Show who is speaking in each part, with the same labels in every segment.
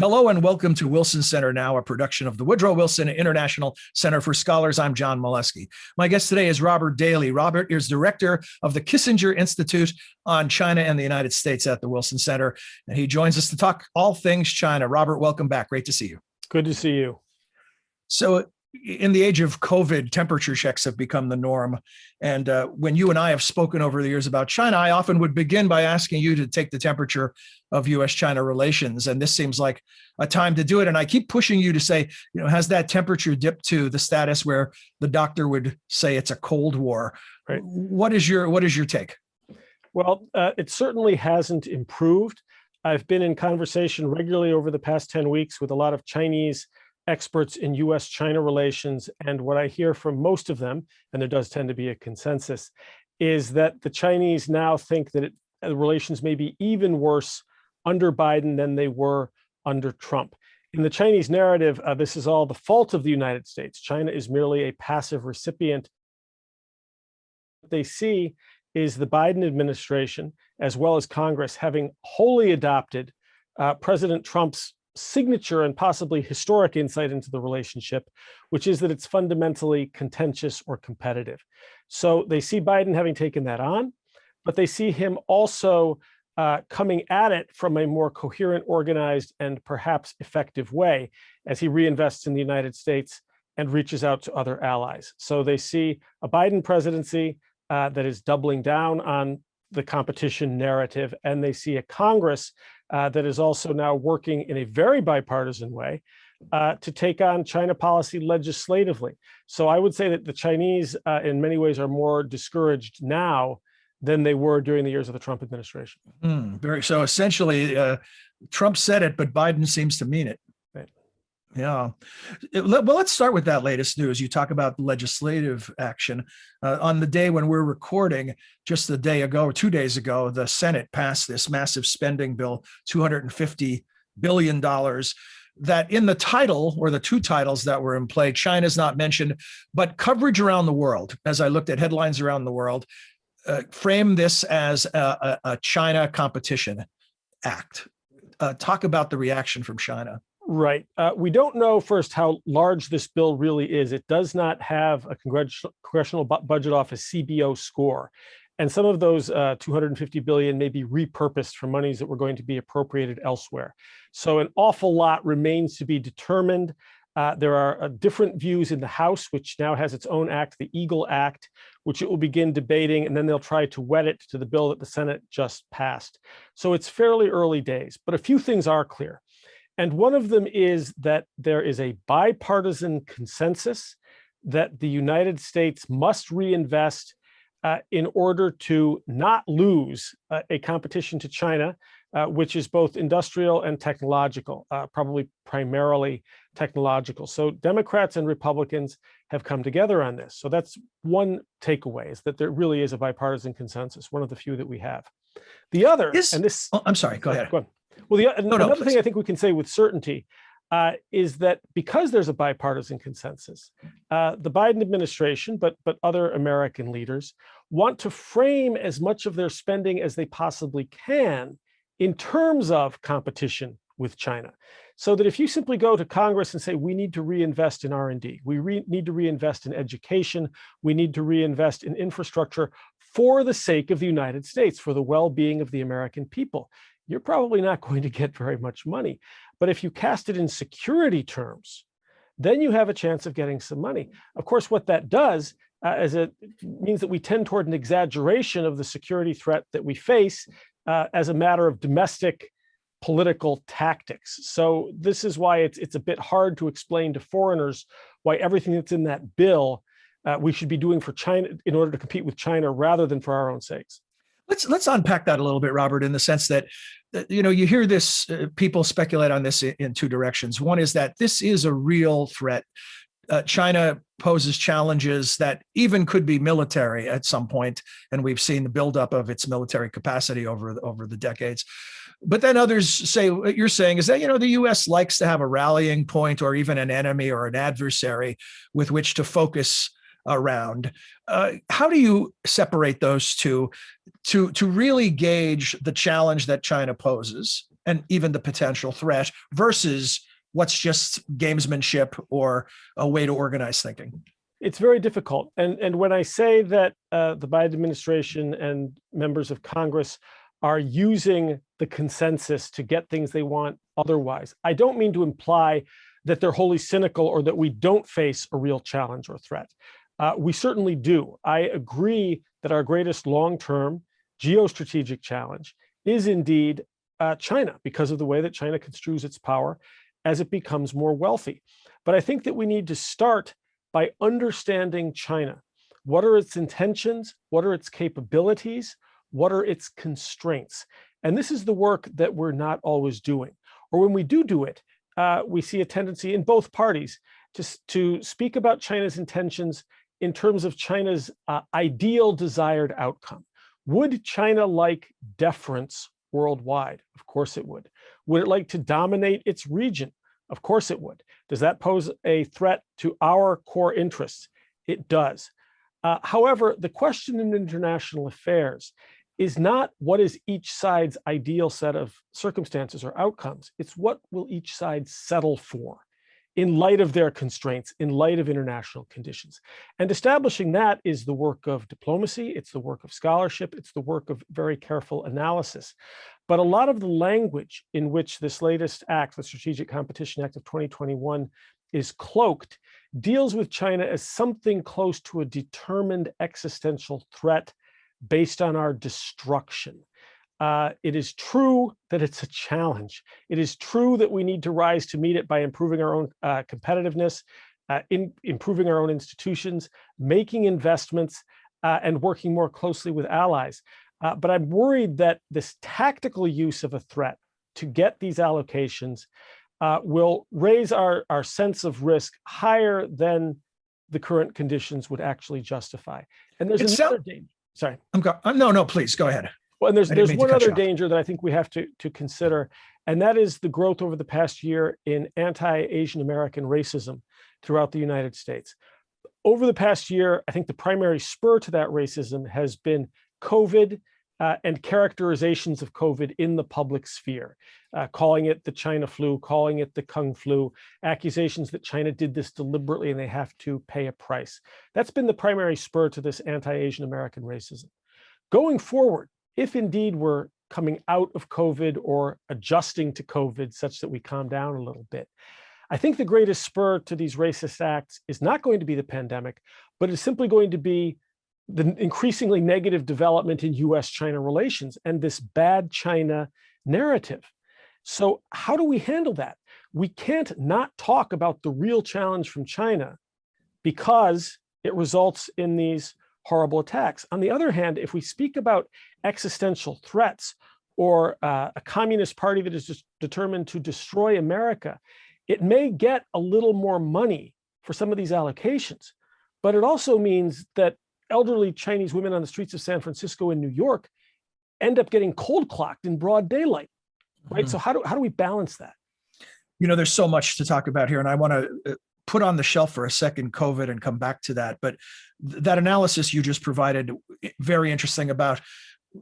Speaker 1: Hello and welcome to Wilson Center Now, a production of the Woodrow Wilson International Center for Scholars. I'm John Molesky. My guest today is Robert Daly. Robert is director of the Kissinger Institute on China and the United States at the Wilson Center, and he joins us to talk all things China. Robert, welcome back. Great to see you.
Speaker 2: Good to see you.
Speaker 1: So in the age of COVID, temperature checks have become the norm. And when you and I have spoken over the years about China, I often would begin by asking you to take the temperature of U.S. China relations. And this seems like a time to do it. And I keep pushing you to say, has that temperature dipped to the status where the doctor would say it's a Cold War?
Speaker 2: Right.
Speaker 1: What is your take?
Speaker 2: Well, it certainly hasn't improved. I've been in conversation regularly over the past 10 weeks with a lot of Chinese experts in U.S. China relations. And what I hear from most of them, and there does tend to be a consensus, is that the Chinese now think that the relations may be even worse under Biden than they were under Trump. In the Chinese narrative, this is all the fault of the United States. China is merely a passive recipient. What they see is the Biden administration, as well as Congress, having wholly adopted President Trump's signature and possibly historic insight into the relationship, which is that it's fundamentally contentious or competitive. So they see Biden having taken that on, but they see him also coming at it from a more coherent, organized, and perhaps effective way as he reinvests in the United States and reaches out to other allies. So they see a Biden presidency that is doubling down on the competition narrative, and they see a Congress that is also now working in a very bipartisan way to take on China policy legislatively. So I would say that the Chinese in many ways are more discouraged now than they were during the years of the Trump administration.
Speaker 1: So essentially, Trump said it, but Biden seems to mean it.
Speaker 2: Right.
Speaker 1: Yeah. Well, let's start with that latest news. You talk about legislative action. On the day when we're recording, just a day ago or 2 days ago, the Senate passed this massive spending bill, $250 billion, that in the title, or the two titles that were in play, China's not mentioned, but coverage around the world, as I looked at headlines around the world, frame this as a China Competition Act. Talk about the reaction from China.
Speaker 2: Right. We don't know first how large this bill really is. It does not have a Congressional Budget Office CBO score. And some of those 250 billion may be repurposed for monies that were going to be appropriated elsewhere. So an awful lot remains to be determined. There are different views in the House, which now has its own act, the Eagle Act, which it will begin debating, and then they'll try to wed it to the bill that the Senate just passed. So it's fairly early days, but a few things are clear. And one of them is that there is a bipartisan consensus that the United States must reinvest in order to not lose a competition to China, which is both industrial and technological, probably primarily technological. So Democrats and Republicans have come together on this. So that's one takeaway, is that there really is a bipartisan consensus, one of the few that we have. The other,
Speaker 1: I'm sorry, go ahead.
Speaker 2: Go ahead. Well, another thing I think we can say with certainty is that because there's a bipartisan consensus, the Biden administration, but other American leaders, want to frame as much of their spending as they possibly can in terms of competition with China. So that if you simply go to Congress and say, we need to reinvest in R&D, we need to reinvest in education, we need to reinvest in infrastructure for the sake of the United States, for the well-being of the American people, you're probably not going to get very much money. But if you cast it in security terms, then you have a chance of getting some money. Of course, what that does is it means that we tend toward an exaggeration of the security threat that we face as a matter of domestic political tactics. So this is why it's a bit hard to explain to foreigners why everything that's in that bill we should be doing for China in order to compete with China rather than for our own sakes.
Speaker 1: Let's unpack that a little bit, Robert, in the sense that, you hear this, people speculate on this in two directions. One is that this is a real threat. China poses challenges that even could be military at some point, and we've seen the buildup of its military capacity over the decades. But then others say what you're saying is that, the U.S. likes to have a rallying point or even an enemy or an adversary with which to focus around. How do you separate those two to really gauge the challenge that China poses and even the potential threat versus what's just gamesmanship or a way to organize thinking?
Speaker 2: It's very difficult. And when I say that the Biden administration and members of Congress are using the consensus to get things they want otherwise, I don't mean to imply that they're wholly cynical or that we don't face a real challenge or threat. We certainly do. I agree that our greatest long-term geostrategic challenge is indeed China, because of the way that China construes its power as it becomes more wealthy. But I think that we need to start by understanding China. What are its intentions? What are its capabilities? What are its constraints? And this is the work that we're not always doing. Or when we do it, we see a tendency in both parties to speak about China's intentions in terms of China's ideal desired outcome. Would China like deference worldwide? Of course it would. Would it like to dominate its region? Of course it would. Does that pose a threat to our core interests? It does. However, the question in international affairs is not what is each side's ideal set of circumstances or outcomes. It's what will each side settle for in light of their constraints, in light of international conditions. And establishing that is the work of diplomacy, it's the work of scholarship, it's the work of very careful analysis. But a lot of the language in which this latest act, the Strategic Competition Act of 2021, is cloaked, deals with China as something close to a determined existential threat based on our destruction. It is true that it's a challenge. It is true that we need to rise to meet it by improving our own competitiveness, improving our own institutions, making investments, and working more closely with allies. But I'm worried that this tactical use of a threat to get these allocations will raise our sense of risk higher than the current conditions would actually justify. And there's another danger. Sorry.
Speaker 1: No, please go ahead.
Speaker 2: Well, and there's one other danger that I think we have to consider, and that is the growth over the past year in anti-Asian American racism throughout the United States. Over the past year, I think the primary spur to that racism has been COVID and characterizations of COVID in the public sphere, calling it the China flu, calling it the Kung flu, accusations that China did this deliberately and they have to pay a price. That's been the primary spur to this anti-Asian American racism. Going forward, if indeed we're coming out of COVID or adjusting to COVID such that we calm down a little bit, I think the greatest spur to these racist acts is not going to be the pandemic, but it's simply going to be the increasingly negative development in U.S. China relations and this bad China narrative. So how do we handle that? We can't not talk about the real challenge from China because it results in these horrible attacks. On the other hand, if we speak about existential threats or a communist party that is just determined to destroy America, it may get a little more money for some of these allocations, but it also means that elderly Chinese women on the streets of San Francisco and New York end up getting cold clocked in broad daylight, right? So how do we balance that?
Speaker 1: You know, there's so much to talk about here, and I want to put on the shelf for a second COVID and come back to that. But that analysis you just provided, very interesting about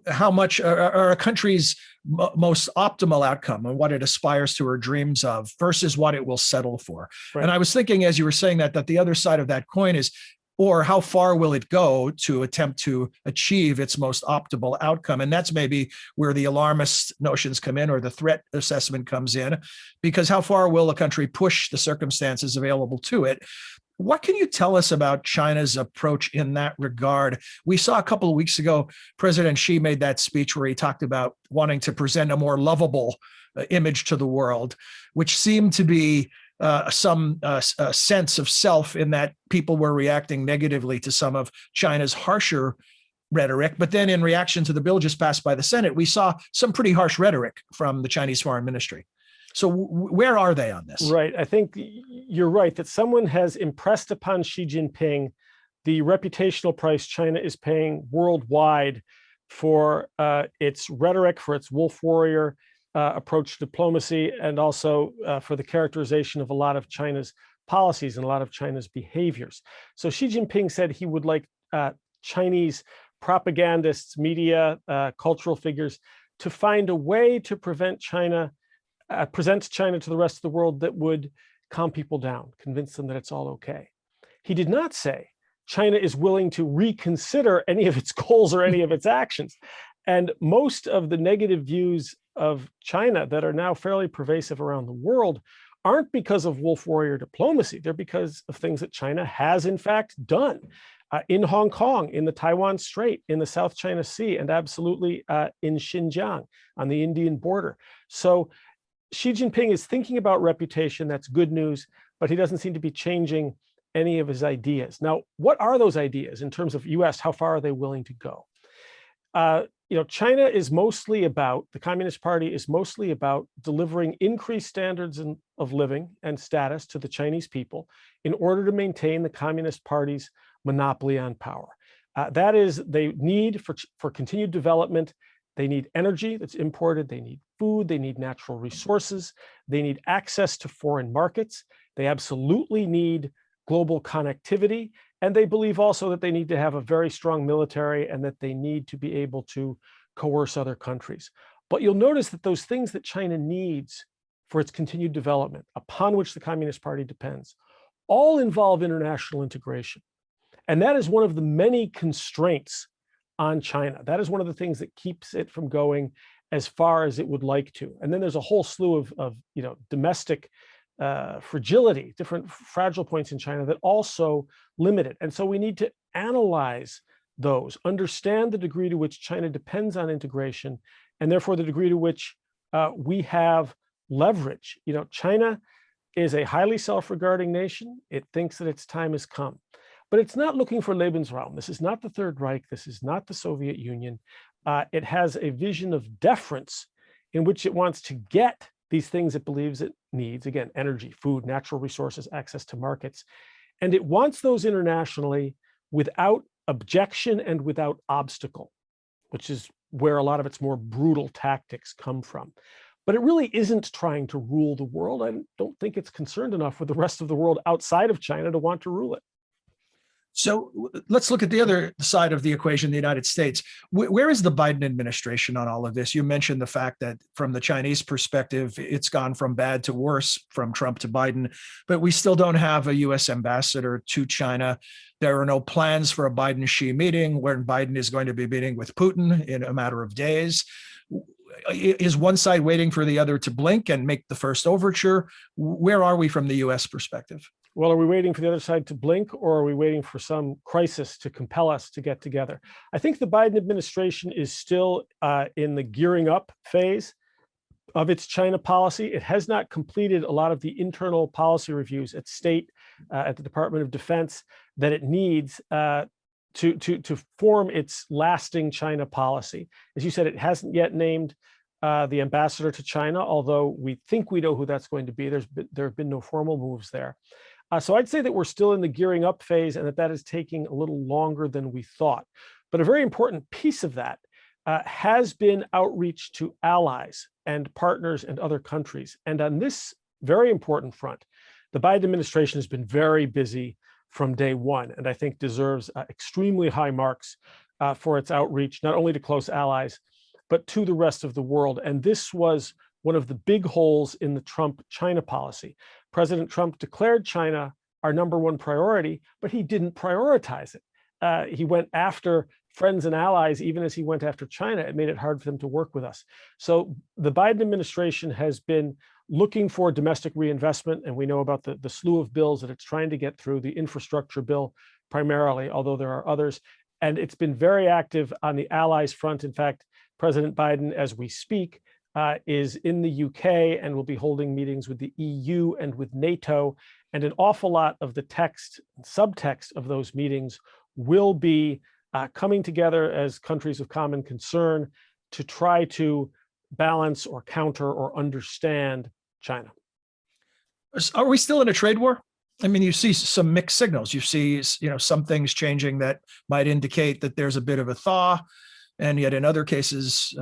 Speaker 1: how much are a country's most optimal outcome and what it aspires to or dreams of versus what it will settle for. Right. And I was thinking, as you were saying that the other side of that coin is, or how far will it go to attempt to achieve its most optimal outcome? And that's maybe where the alarmist notions come in or the threat assessment comes in, because how far will a country push the circumstances available to it? What can you tell us about China's approach in that regard? We saw a couple of weeks ago, President Xi made that speech where he talked about wanting to present a more lovable image to the world, which seemed to be some sense of self in that people were reacting negatively to some of China's harsher rhetoric. But then in reaction to the bill just passed by the Senate, we saw some pretty harsh rhetoric from the Chinese Foreign Ministry. So where are they on this?
Speaker 2: Right. I think you're right that someone has impressed upon Xi Jinping the reputational price China is paying worldwide for its rhetoric, for its wolf warrior approach to diplomacy, and also for the characterization of a lot of China's policies and a lot of China's behaviors. So Xi Jinping said he would like Chinese propagandists, media, cultural figures to find a way to present China to the rest of the world that would calm people down, convince them that it's all okay. He did not say China is willing to reconsider any of its goals or any of its actions. And most of the negative views of China that are now fairly pervasive around the world aren't because of wolf warrior diplomacy. They're because of things that China has in fact done in Hong Kong, in the Taiwan Strait, in the South China Sea, and absolutely in Xinjiang on the Indian border. So Xi Jinping is thinking about reputation. That's good news, but he doesn't seem to be changing any of his ideas. Now, what are those ideas in terms of US? How far are they willing to go? China is mostly about, the Communist Party is mostly about delivering increased standards of living and status to the Chinese people in order to maintain the Communist Party's monopoly on power. That is, they need for continued development, they need energy that's imported, they need food, they need natural resources, they need access to foreign markets, they absolutely need global connectivity, and they believe also that they need to have a very strong military and that they need to be able to coerce other countries. But you'll notice that those things that China needs for its continued development, upon which the Communist Party depends, all involve international integration. And that is one of the many constraints on China. That is one of the things that keeps it from going as far as it would like to. And then there's a whole slew of domestic fragility, different fragile points in China that also limit it. And so we need to analyze those, understand the degree to which China depends on integration, and therefore the degree to which we have leverage. China is a highly self-regarding nation. It thinks that its time has come, but it's not looking for Lebensraum. This is not the Third Reich. This is not the Soviet Union. It has a vision of deference in which it wants to get these things it believes it needs, again, energy, food, natural resources, access to markets. And it wants those internationally without objection and without obstacle, which is where a lot of its more brutal tactics come from. But it really isn't trying to rule the world. I don't think it's concerned enough with the rest of the world outside of China to want to rule it.
Speaker 1: So let's look at the other side of the equation, the United States. Where is the Biden administration on all of this? You mentioned the fact that from the Chinese perspective, it's gone from bad to worse, from Trump to Biden, but we still don't have a U.S. ambassador to China. There are no plans for a Biden-Xi meeting when Biden is going to be meeting with Putin in a matter of days. Is one side waiting for the other to blink and make the first overture? Where are we from the U.S. perspective?
Speaker 2: Well, are we waiting for the other side to blink, or are we waiting for some crisis to compel us to get together? I think the Biden administration is still in the gearing up phase of its China policy. It has not completed a lot of the internal policy reviews at state, at the Department of Defense that it needs to form its lasting China policy. As you said, it hasn't yet named the ambassador to China, although we think we know who that's going to be. There have been no formal moves there. So I'd say that we're still in the gearing up phase and that is taking a little longer than we thought. But a very important piece of that has been outreach to allies and partners and other countries. And on this very important front, the Biden administration has been very busy from day one, and I think deserves extremely high marks for its outreach, not only to close allies, but to the rest of the world. And this was one of the big holes in the Trump-China policy. President Trump declared China our #1 priority, but he didn't prioritize it. He went after friends and allies, even as he went after China. It made it hard for them to work with us. So the Biden administration has been looking for domestic reinvestment, and we know about the slew of bills that it's trying to get through, the infrastructure bill primarily, although there are others. And it's been very active on the allies front. In fact, President Biden, as we speak, is in the UK and will be holding meetings with the EU and with NATO. And an awful lot of the text, subtext of those meetings will be coming together as countries of common concern to try to balance or counter or understand China.
Speaker 1: Are we still in a trade war? I mean, you see some mixed signals. You see, some things changing that might indicate that there's a bit of a thaw, and yet in other cases,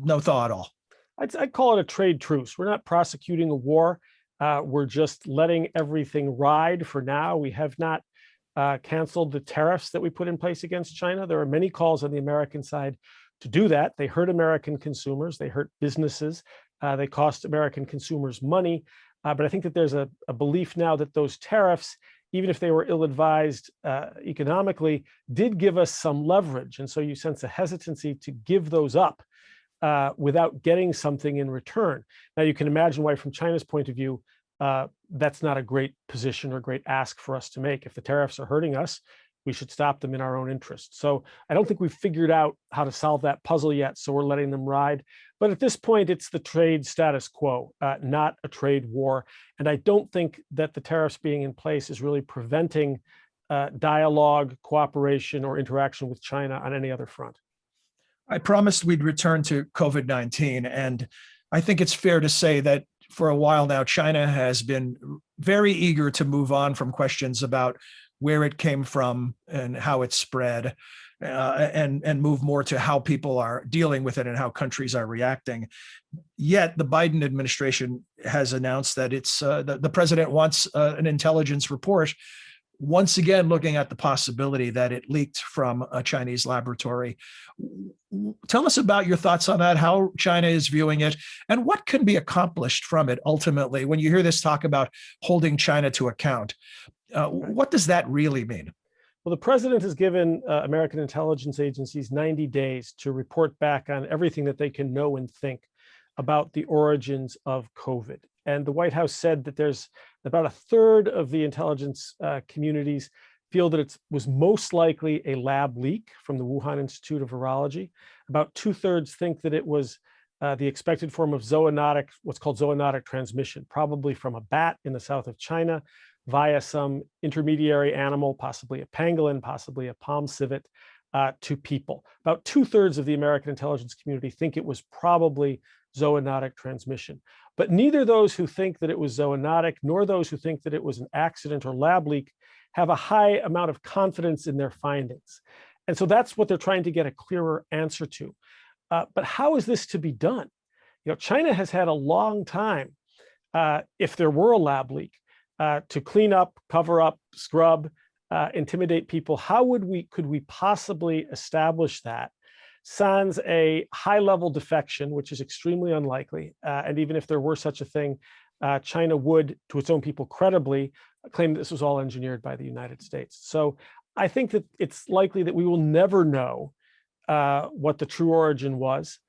Speaker 1: no thaw at all.
Speaker 2: I'd call it a trade truce. We're not prosecuting a war. We're just letting everything ride for now. We have not canceled the tariffs that we put in place against China. There are many calls on the American side To do that, they hurt American consumers, they hurt businesses, they cost American consumers money. But I think that there's a belief now that those tariffs, even if they were ill-advised economically, did give us some leverage. And so you sense a hesitancy to give those up without getting something in return. Now, you can imagine why, from China's point of view, that's not a great position or great ask for us to make. If the tariffs are hurting us, we should stop them in our own interest. So I don't think we've figured out how to solve that puzzle yet, so we're letting them ride. But at this point, it's the trade status quo, not a trade war. And I don't think that the tariffs being in place is really preventing dialogue, cooperation, or interaction with China on any other front.
Speaker 1: I promised we'd return to COVID-19, and I think it's fair to say that for a while now, China has been very eager to move on from questions about where it came from and how it spread, and move more to how people are dealing with it and how countries are reacting. Yet the Biden administration has announced that the president wants an intelligence report, once again looking at the possibility that it leaked from a Chinese laboratory. Tell us about your thoughts on that, how China is viewing it, and what can be accomplished from it ultimately. When you hear this talk about holding China to account, what does that really mean?
Speaker 2: Well, the president has given American intelligence agencies 90 days to report back on everything that they can know and think about the origins of COVID. And the White House said that there's about a third of the intelligence communities feel that it was most likely a lab leak from the Wuhan Institute of Virology. About 2/3 think that it was the expected form of zoonotic, what's called zoonotic transmission, probably from a bat in the south of China via some intermediary animal, possibly a pangolin, possibly a palm civet, to people. About 2/3 of the American intelligence community think it was probably zoonotic transmission. But neither those who think that it was zoonotic nor those who think that it was an accident or lab leak have a high amount of confidence in their findings. And so that's what they're trying to get a clearer answer to. But how is this to be done? China has had a long time, if there were a lab leak, to clean up, cover up, scrub, intimidate people. How could we possibly establish that sans a high-level defection, which is extremely unlikely? And even if there were such a thing, China would, to its own people credibly, claim that this was all engineered by the United States. So I think that it's likely that we will never know what the true origin was,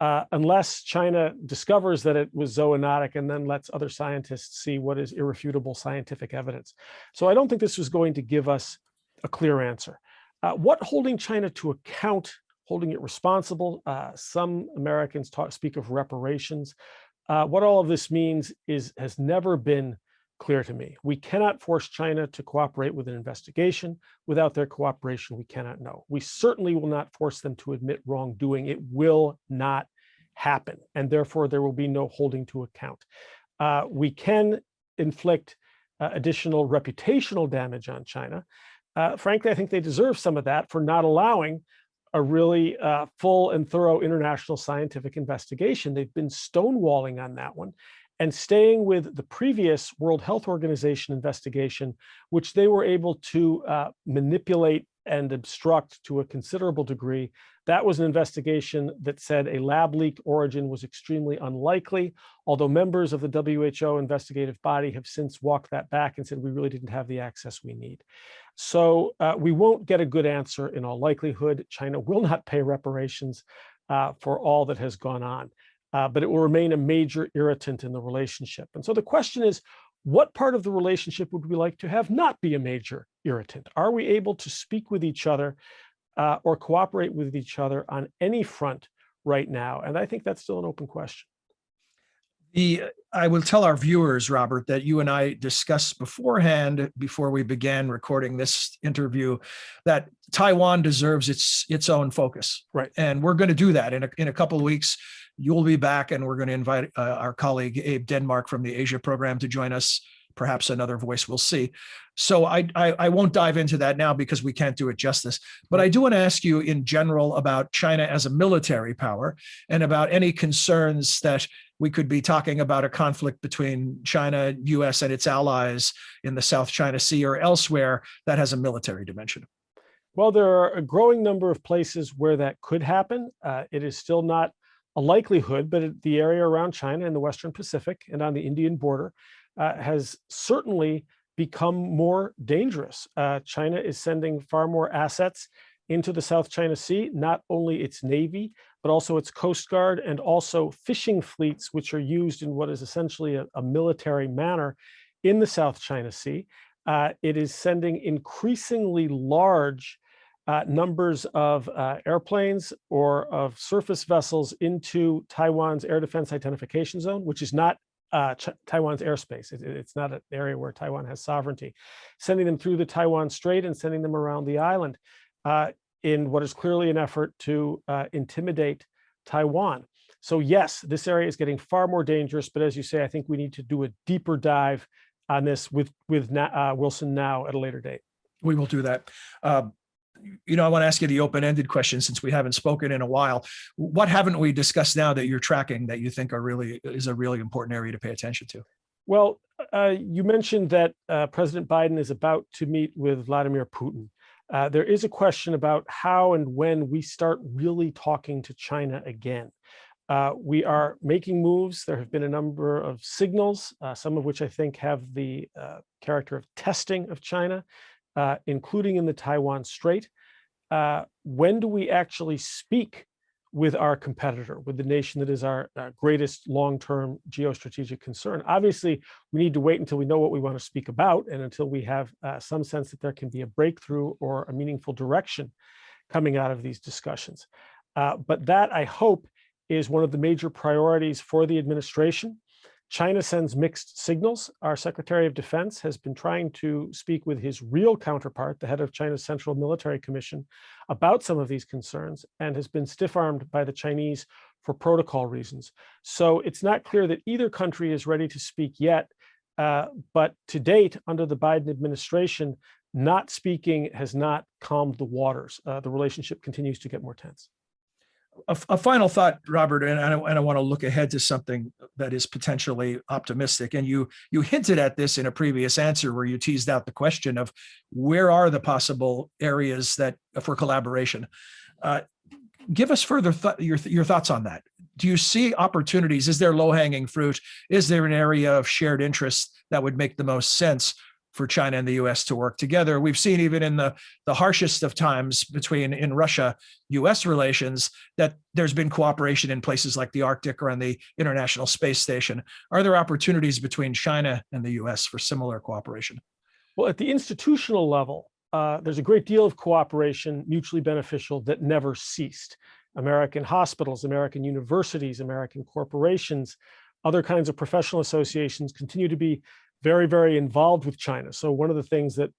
Speaker 2: unless China discovers that it was zoonotic and then lets other scientists see what is irrefutable scientific evidence. So I don't think this was going to give us a clear answer. What holding China to account, holding it responsible, some Americans speak of reparations. What all of this means has never been clear to me. We cannot force China to cooperate with an investigation. Without their cooperation, we cannot know. We certainly will not force them to admit wrongdoing. It will not happen, and therefore there will be no holding to account. We can inflict additional reputational damage on China. Frankly, I think they deserve some of that for not allowing a really full and thorough international scientific investigation. They've been stonewalling on that one and staying with the previous World Health Organization investigation, which they were able to manipulate and obstruct to a considerable degree. That was an investigation that said a lab leak origin was extremely unlikely, although members of the WHO investigative body have since walked that back and said we really didn't have the access we need. So we won't get a good answer in all likelihood. China will not pay reparations for all that has gone on, but it will remain a major irritant in the relationship. And so the question is, what part of the relationship would we like to have not be a major irritant? Are we able to speak with each other or cooperate with each other on any front right now? And I think that's still an open question.
Speaker 1: I will tell our viewers, Robert, that you and I discussed beforehand, before we began recording this interview, that Taiwan deserves its own focus.
Speaker 2: Right.
Speaker 1: And we're going to do that in a couple of weeks. You'll be back, and we're going to invite our colleague Abe Denmark from the Asia program to join us. Perhaps another voice, we'll see. So I won't dive into that now because we can't do it justice. But I do want to ask you in general about China as a military power and about any concerns that we could be talking about a conflict between China, U.S., and its allies in the South China Sea or elsewhere that has a military dimension.
Speaker 2: Well, there are a growing number of places where that could happen. It is still not a likelihood, but the area around China in the Western Pacific and on the Indian border has certainly become more dangerous. China is sending far more assets into the South China Sea, not only its Navy, but also its Coast Guard and also fishing fleets, which are used in what is essentially a military manner in the South China Sea. It is sending increasingly large numbers of airplanes or of surface vessels into Taiwan's air defense identification zone, which is not Taiwan's airspace. It's not an area where Taiwan has sovereignty, sending them through the Taiwan Strait and sending them around the island in what is clearly an effort to intimidate Taiwan. So yes, this area is getting far more dangerous, but as you say, I think we need to do a deeper dive on this with Wilson now at a later date.
Speaker 1: We will do that. I want to ask you the open-ended question since we haven't spoken in a while. What haven't we discussed now that you're tracking that you think is a really important area to pay attention to?
Speaker 2: Well, you mentioned that President Biden is about to meet with Vladimir Putin. There is a question about how and when we start really talking to China again. We are making moves. There have been a number of signals, some of which I think have the character of testing of China, including in the Taiwan Strait. When do we actually speak with our competitor, with the nation that is our greatest long-term geostrategic concern? Obviously, we need to wait until we know what we want to speak about and until we have some sense that there can be a breakthrough or a meaningful direction coming out of these discussions. But that, I hope, is one of the major priorities for the administration. China sends mixed signals. Our Secretary of Defense has been trying to speak with his real counterpart, the head of China's Central Military Commission, about some of these concerns and has been stiff-armed by the Chinese for protocol reasons. So it's not clear that either country is ready to speak yet, but to date, under the Biden administration, not speaking has not calmed the waters. The relationship continues to get more tense.
Speaker 1: A final thought, Robert, and I want to look ahead to something that is potentially optimistic. And you hinted at this in a previous answer where you teased out the question of where are the possible areas for collaboration. Give us further your thoughts on that. Do you see opportunities? Is there low-hanging fruit? Is there an area of shared interest that would make the most sense for China and the U.S. to work together? We've seen even in the harshest of times in Russia-U.S. relations that there's been cooperation in places like the Arctic or on the International Space Station. Are there opportunities between China and the U.S. for similar cooperation?
Speaker 2: Well, at the institutional level, there's a great deal of cooperation, mutually beneficial, that never ceased. American hospitals, American universities, American corporations, other kinds of professional associations continue to be very, very involved with China. So one of the things that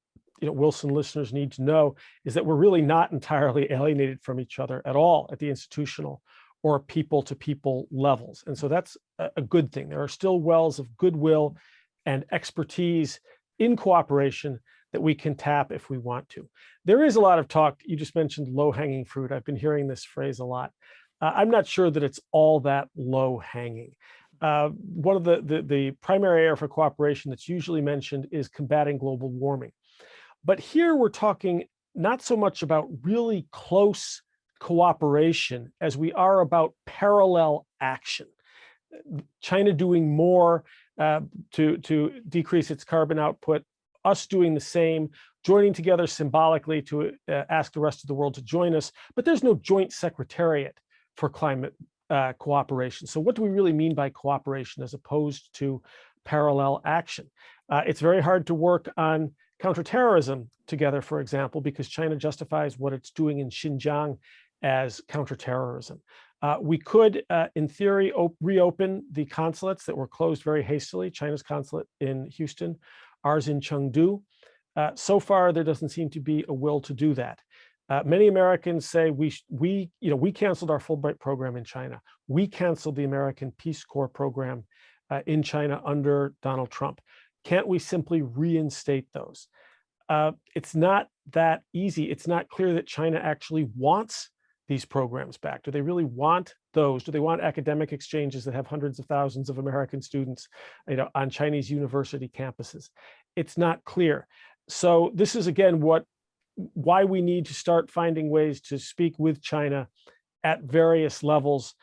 Speaker 2: Wilson listeners need to know is that we're really not entirely alienated from each other at all at the institutional or people-to-people levels. And so that's a good thing. There are still wells of goodwill and expertise in cooperation that we can tap if we want to. There is a lot of talk. You just mentioned low-hanging fruit. I've been hearing this phrase a lot. I'm not sure that it's all that low-hanging. One of the primary area for cooperation that's usually mentioned is combating global warming. But here we're talking not so much about really close cooperation as we are about parallel action. China doing more to decrease its carbon output, us doing the same, joining together symbolically to ask the rest of the world to join us, but there's no joint secretariat for climate cooperation. So what do we really mean by cooperation as opposed to parallel action? It's very hard to work on counterterrorism together, for example, because China justifies what it's doing in Xinjiang as counterterrorism. We could, in theory, reopen the consulates that were closed very hastily, China's consulate in Houston, ours in Chengdu. So far, there doesn't seem to be a will to do that. Many Americans say we canceled our Fulbright program in China. We canceled the American Peace Corps program in China under Donald Trump. Can't we simply reinstate those? It's not that easy. It's not clear that China actually wants these programs back. Do they really want those? Do they want academic exchanges that have hundreds of thousands of American students, on Chinese university campuses? It's not clear. So this is, again, what why we need to start finding ways to speak with China at various levels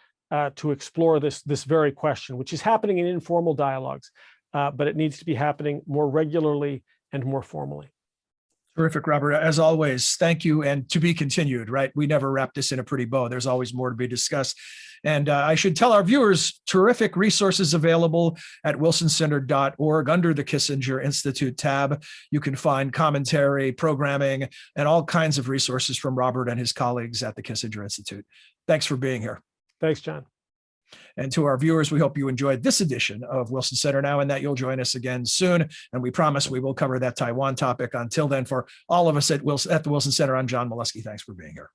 Speaker 2: to explore this very question, which is happening in informal dialogues, but it needs to be happening more regularly and more formally.
Speaker 1: Terrific, Robert. As always, thank you, and to be continued, right? We never wrap this in a pretty bow. There's always more to be discussed. And I should tell our viewers, terrific resources available at wilsoncenter.org under the Kissinger Institute tab. You can find commentary, programming, and all kinds of resources from Robert and his colleagues at the Kissinger Institute. Thanks for being here.
Speaker 2: Thanks, John.
Speaker 1: And to our viewers, we hope you enjoyed this edition of Wilson Center Now and that you'll join us again soon. And we promise we will cover that Taiwan topic. Until then, for all of us at the Wilson Center, I'm John Molesky. Thanks for being here.